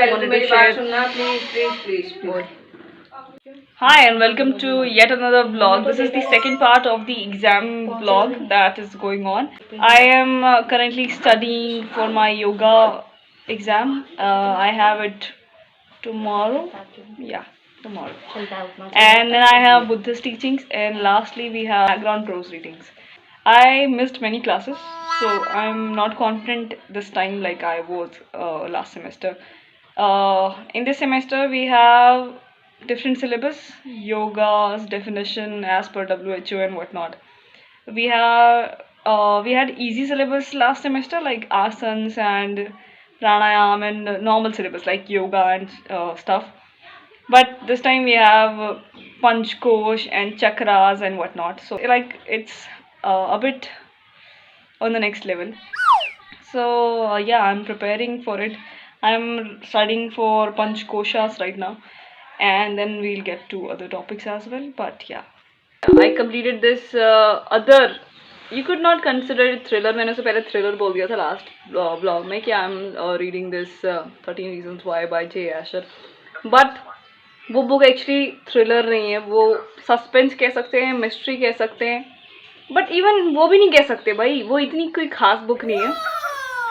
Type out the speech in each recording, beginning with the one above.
wanted to share. Please. Hi and welcome to yet another vlog. This is the second part of the exam vlog that is going on. I am currently studying for my yoga exam. I have it tomorrow. Yeah, tomorrow. And then I have Buddhist teachings, and lastly we have background prose readings. I missed many classes, so I'm not confident this time like I was last semester. In this semester we have different syllabus, yoga's definition as per WHO and whatnot. We had easy syllabus last semester like asanas and pranayam and normal syllabus like yoga and stuff. But this time we have Panchkosh and chakras and whatnot. So like it's a bit on the next level. So yeah, I'm preparing for it. I'm studying for Panchkoshas right now, and then we'll get to other topics as well. But yeah, I completed this other. You could not consider it thriller. मैंने उससे पहले thriller बोल दिया था last vlog में कि I'm reading this 13 Reasons Why by Jay Asher. But वो book actually thriller नहीं है, वो सस्पेंस कह सकते हैं, मिस्ट्री कह सकते हैं, बट इवन वो भी नहीं कह सकते भाई, वो इतनी कोई खास बुक नहीं है.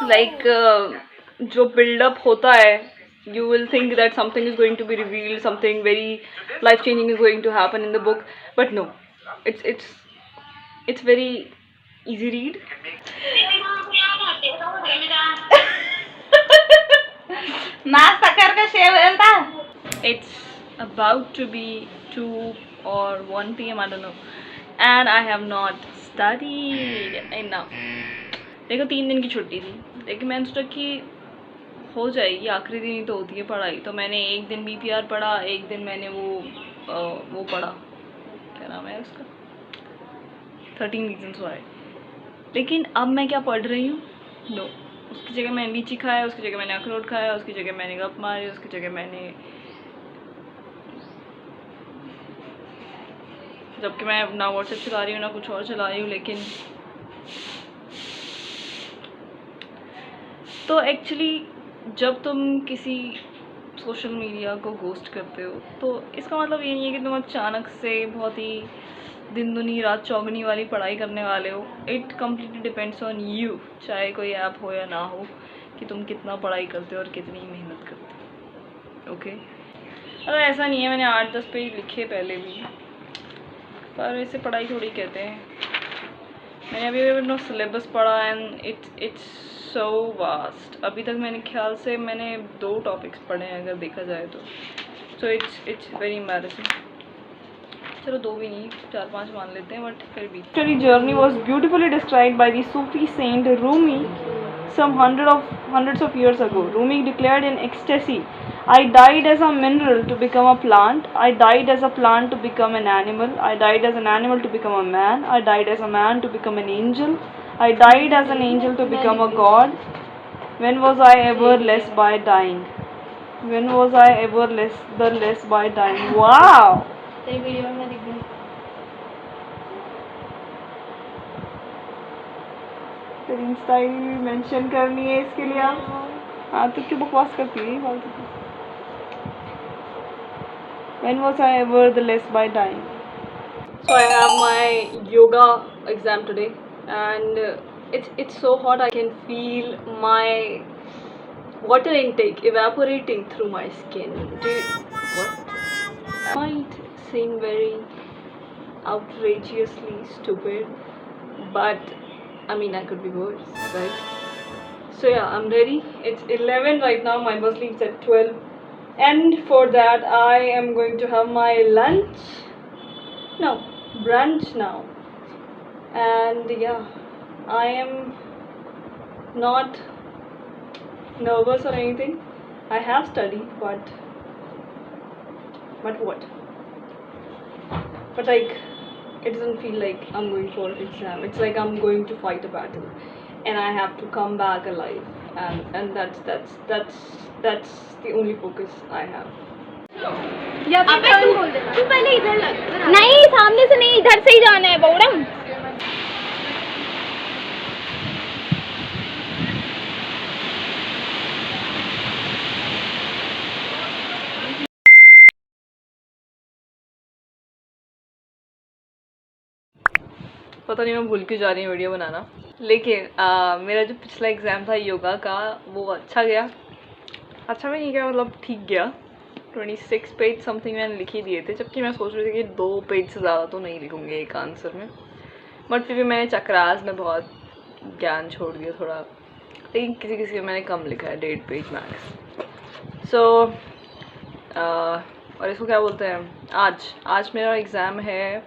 लाइक जो बिल्डअप होता है, you will think that something is going to be revealed, something very life changing is going to happen in the book, but no, it's very easy read. It's about to be 2 or 1 p.m. I don't know, and I have not studied enough. देखो 3 दिन की छुट्टी थी, लेकिन मैंने सोचा कि हो जाएगी, आखिरी दिन ही तो होती है पढ़ाई. तो मैंने एक दिन BPR पढ़ा, एक दिन मैंने वो पढ़ा, क्या नाम है उसका, 13 Reasons Why. लेकिन अब मैं क्या पढ़ रही हूँ? नो, उसकी जगह मैंने लीची खाया, उसकी जगह मैंने अखरोट खाया, उसकी जगह मैंने गप मारी, उसकी जगह मैंने, जबकि मैं ना व्हाट्सएप चला रही हूँ ना कुछ और चला रही हूँ. लेकिन तो एक्चुअली जब तुम किसी सोशल मीडिया को घोस्ट करते हो तो इसका मतलब ये नहीं है कि तुम अचानक से बहुत ही दिन दुनी रात चौगनी वाली पढ़ाई करने वाले हो. It completely depends on you, चाहे कोई ऐप हो या ना हो, कि तुम कितना पढ़ाई करते हो और कितनी मेहनत करते हो. ओके, अगर ऐसा नहीं है, मैंने 8-10 पेज लिखे पहले भी, पर इसे पढ़ाई थोड़ी कहते हैं. मैंने अभी अपना सिलेबस पढ़ा एंड इट्स सो वास्ट. अभी तक मैंने ख्याल से मैंने 2 टॉपिक्स पढ़े हैं अगर देखा जाए तो. So it's very embarrassing. चलो 2 भी नहीं, 4-5 मान लेते हैं, बट फिर भी. Study journey was beautifully described by the Sufi saint Rumi some hundreds of years ago. Rumi declared in ecstasy, I died as a mineral to become a plant. I died as a plant to become an animal. I died as an animal to become a man. I died as a man to become an angel. I died as an angel to become a god. When was I ever less by dying? When was I ever less by dying? Wow! तेरी Insta ID mention करनी है इसके लिए. हाँ तो क्यों बकवास करती है फालतू की. When was I ever the less by dying? So I have my yoga exam today, and it's so hot. I can feel my water intake evaporating through my skin. What? Might seem very outrageously stupid, but I mean I could be worse, right? So yeah, I'm ready. It's 11 right now. My bus leaves at 12. And for that I am going to have my brunch now. And yeah, I am not nervous or anything. I have studied, but what? But like, it doesn't feel like I'm going for an exam. It's like I'm going to fight a battle, and I have to come back alive. And that's the only focus I have. तू पहले इधर लग. नहीं, सामने से नहीं, इधर से ही जाना है बौरम. पता नहीं मैं भूल क्यों जा रही हूँ वीडियो बनाना। लेकिन मेरा जो पिछला एग्ज़ाम था योगा का वो अच्छा गया। अच्छा भी नहीं गया, मतलब ठीक गया। 26 पेज समथिंग मैंने लिख ही दिए थे, जबकि मैं सोच रही थी कि 2 पेज से ज़्यादा तो नहीं लिखूँगी एक आंसर में। बट फिर भी मैंने चक्रास में बहुत ज्ञान छोड़ दिया थोड़ा, लेकिन किसी किसी में मैंने कम लिखा है, 1.5 पेज मैक्स। सो और इसको क्या बोलते हैं, आज मेरा एग्ज़ाम है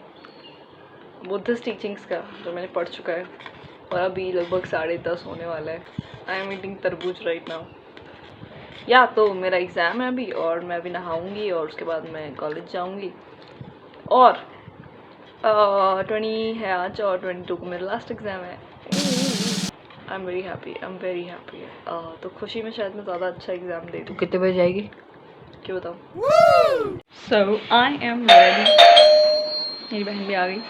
बुद्धिस्ट टीचिंग्स का, जो मैंने पढ़ चुका है, और अभी लगभग 10:30 होने वाला है। आई एम ईटिंग तरबूज राइट नाउ। या तो मेरा एग्ज़ाम है अभी, और मैं अभी नहाऊंगी और उसके बाद मैं कॉलेज जाऊंगी। और 20 है आज और 22 को मेरा लास्ट एग्ज़ाम है। I am very happy. तो खुशी में शायद मैं ज़्यादा अच्छा एग्ज़ाम दे दूँ। कितने बजे जाएगी क्यों बताऊँ। सो आई एम रेडी। मेरी बहन भी आ गई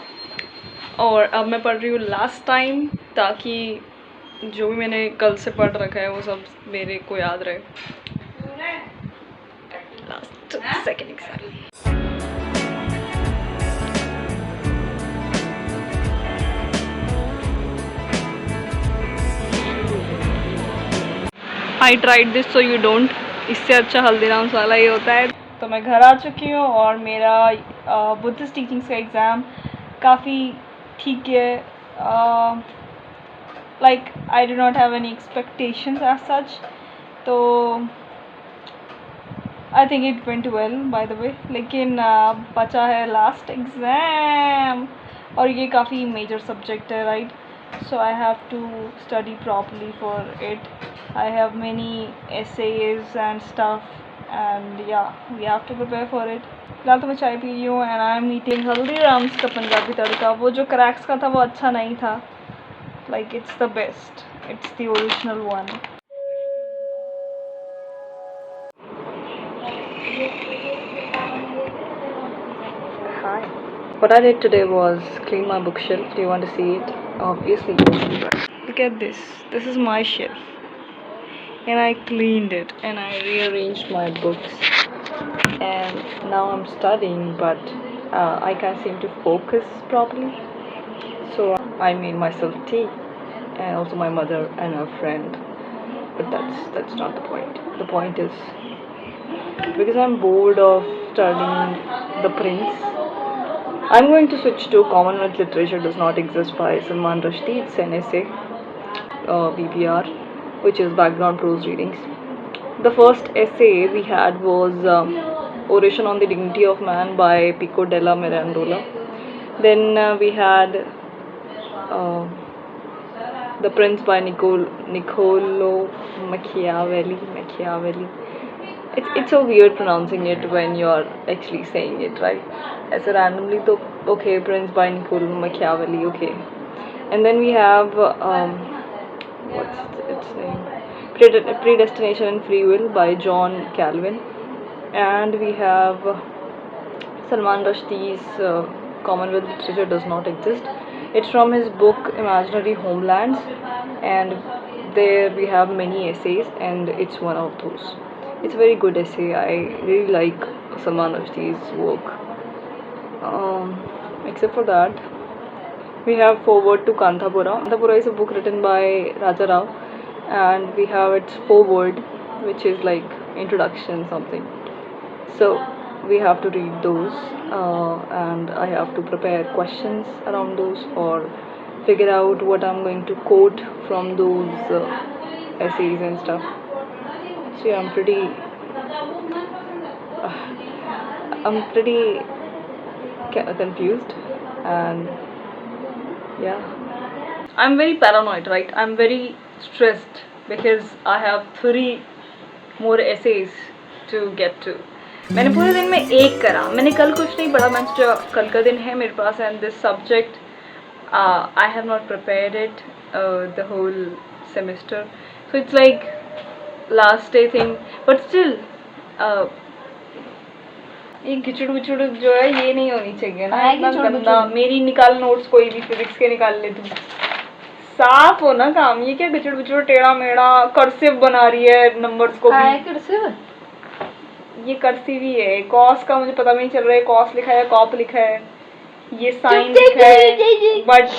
और अब मैं पढ़ रही हूँ लास्ट टाइम, ताकि जो भी मैंने कल से पढ़ रखा है वो सब मेरे को याद रहे। Last second exam. I tried this so you don't। इससे अच्छा हल्दीराम्स वाला ही होता है। तो मैं घर आ चुकी हूँ और मेरा बुद्धिस्ट टीचिंग्स का एग्ज़ाम काफ़ी ठीक है। Like I do not have any expectations as such, तो I think it went well by the way. लेकिन बचा है लास्ट एग्ज़ाम और ये काफ़ी मेजर सब्जेक्ट है, right. So I have to study properly for it. I have many essays and stuff, and yeah, we have to prepare for it. फिलहाल तो मैं चाय पी रही हूँ and I am eating Haldiram's का पंजाबी तड़का। वो जो क्रैक्स का था वो अच्छा नहीं था, like it's the best, it's the original one. Hi. What I did today was clean my bookshelf. Do you want to see it? Obviously. Look at this. This is my shelf. And I cleaned it and I rearranged my books. And now I'm studying, but I can't seem to focus properly. So I made myself tea, and also my mother and her friend. But that's not the point. The point is, because I'm bored of studying The Prince, I'm going to switch to Commonwealth Literature Does Not Exist by Salman Rushdie. It's an essay, BPR, which is background prose readings. The first essay we had was Oration on the Dignity of Man by Pico della Mirandola. Then we had The Prince by Niccolo Machiavelli. It's so weird pronouncing it when you're actually saying it, right? As a randomly, to okay, Prince by Niccolo Machiavelli, okay. And then we have what's its name? Predestination and Free Will by John Calvin. And we have Salman Rushdie's Commonwealth Literature Does Not Exist. It's from his book Imaginary Homelands, and there we have many essays, and it's one of those. It's a very good essay. I really like Salman Rushdie's work. Except for that, we have Forward to Kantapura. Kantapura is a book written by Raja Rao, and we have its foreword, which is like introduction something. So we have to read those, and I have to prepare questions around those or figure out what I'm going to quote from those essays and stuff. So yeah, I'm pretty confused, and yeah, I'm very paranoid, right? I'm very stressed because I have 3 more essays to get to. मैंने पूरे दिन में एक करा, मैंने कल कुछ नहीं पढ़ा। मैं जो कल का दिन है मेरे पास, and this subject I have not prepared it the whole semester, so it's like last day thing, but still ये खिचड़ विचड़ जो है ये नहीं होनी चाहिए ना, इतना गंदा। मेरी निकाल नोट्स, कोई भी फिजिक्स के निकाल ले तू, साफ हो ना काम। ये क्या खिचड़ विचड़ टेढ़ा मेढ़ा कर्सिव बना रही है नंबर्स को भी। कर्सिव, ये कर्सिव ही है। कॉस का मुझे पता भी नहीं चल रहा है कॉस लिखा है कॉप लिखा है, ये साइन लिखा है, but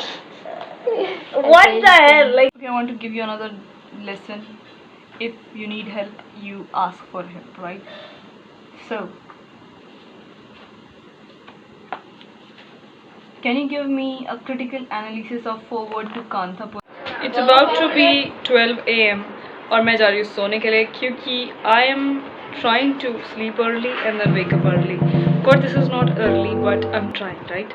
What the hell? Like, okay, I want to give you another lesson. If you need help, you ask for help, right? So, can you give me a critical analysis of forward to Kantha? It's about to be 12 a.m. और मैं जा रही हूँ सोने के लिए क्योंकि I am trying to sleep early and then wake up early. Of course, this is not early, but I'm trying, right?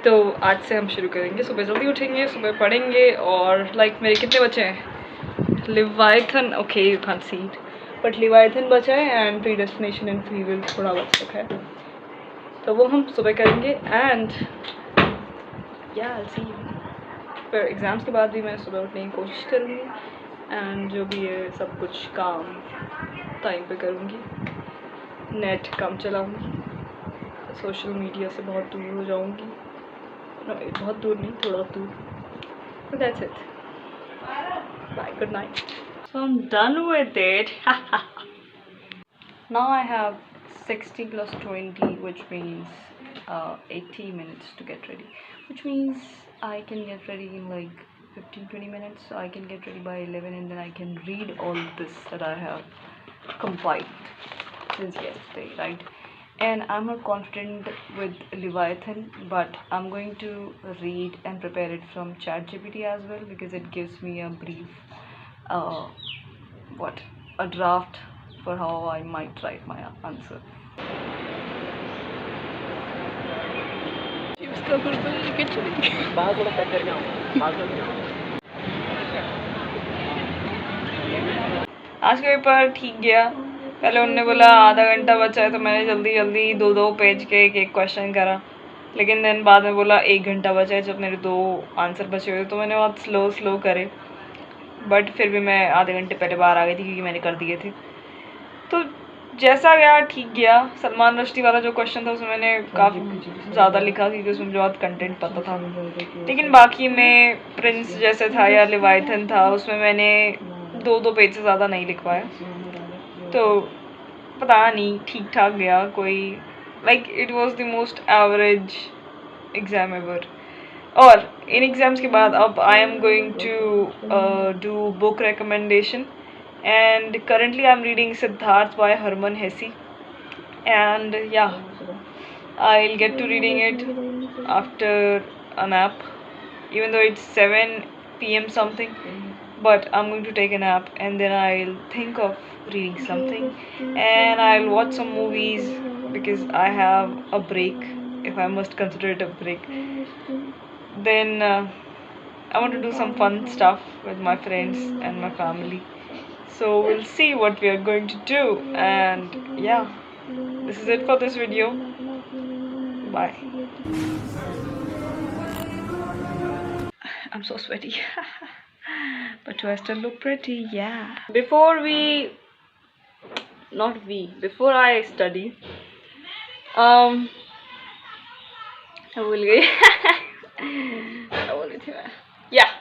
तो आज से हम शुरू करेंगे. सुबह जल्दी उठेंगे, सुबह पढ़ेंगे और like मेरे कितने बचे हैं? Leviathan, okay, you can't see it, but Leviathan बचा है and Predestination and Free Will थोड़ा बच चुका है. तो वो हम सुबह करेंगे and yeah, I'll see you. फिर एग्ज़ाम्स के बाद भी मैं सुबह उठने की कोशिश करूँगी एंड जो भी है सब कुछ काम टाइम पे करूँगी. नेट कम चलाऊँगी, सोशल मीडिया से बहुत दूर हो जाऊँगी. बहुत दूर नहीं, थोड़ा दूर. So that's it. Bye, good night. So I'm done with it. Now I have 60 plus 20, which means 80 minutes to get ready, which means I can get ready in like 15-20 minutes. So I can get ready by 11 and then I can read all this that I have compiled since yesterday, right? And I'm not confident with Leviathan, but I'm going to read and prepare it from ChatGPT as well because it gives me a brief a draft for how I might write my answer. आज का paper ठीक गया. पहले उन्होंने बोला आधा घंटा बचा है तो मैंने जल्दी जल्दी दो पेज के एक क्वेश्चन करा, लेकिन देन बाद में बोला 1 घंटा बचा है जब मेरे 2 आंसर बचे हुए तो मैंने बहुत स्लो करे. बट फिर भी मैं आधे घंटे पहले बाहर आ गई थी क्योंकि मैंने कर दिए थे. तो जैसा गया ठीक गया. सलमान रश्दी वाला जो क्वेश्चन था उसमें मैंने काफ़ी ज़्यादा लिखा क्योंकि उसमें मुझे बहुत कंटेंट पता था, लेकिन बाकी में प्रिंस जैसे था या लेवाइथन था उसमें मैंने 2 पेज से ज़्यादा नहीं लिख पाया. तो पता नहीं, ठीक ठाक गया. कोई like it was the most average exam ever. और इन एग्ज़ाम्स के बाद अब I am going to do book recommendation and currently I'm reading Siddharth by Herman Hesse, and yeah, I'll get to reading it after a nap, even though it's 7 p.m. something, but I'm going to take a nap and then I'll think of reading something and I'll watch some movies because I have a break, if I must consider it a break. Then I want to do some fun stuff with my friends and my family. So we'll see what we are going to do, and yeah, this is it for this video. Bye. I'm so sweaty. But do I still look pretty? Yeah. Before I study, I will get yeah.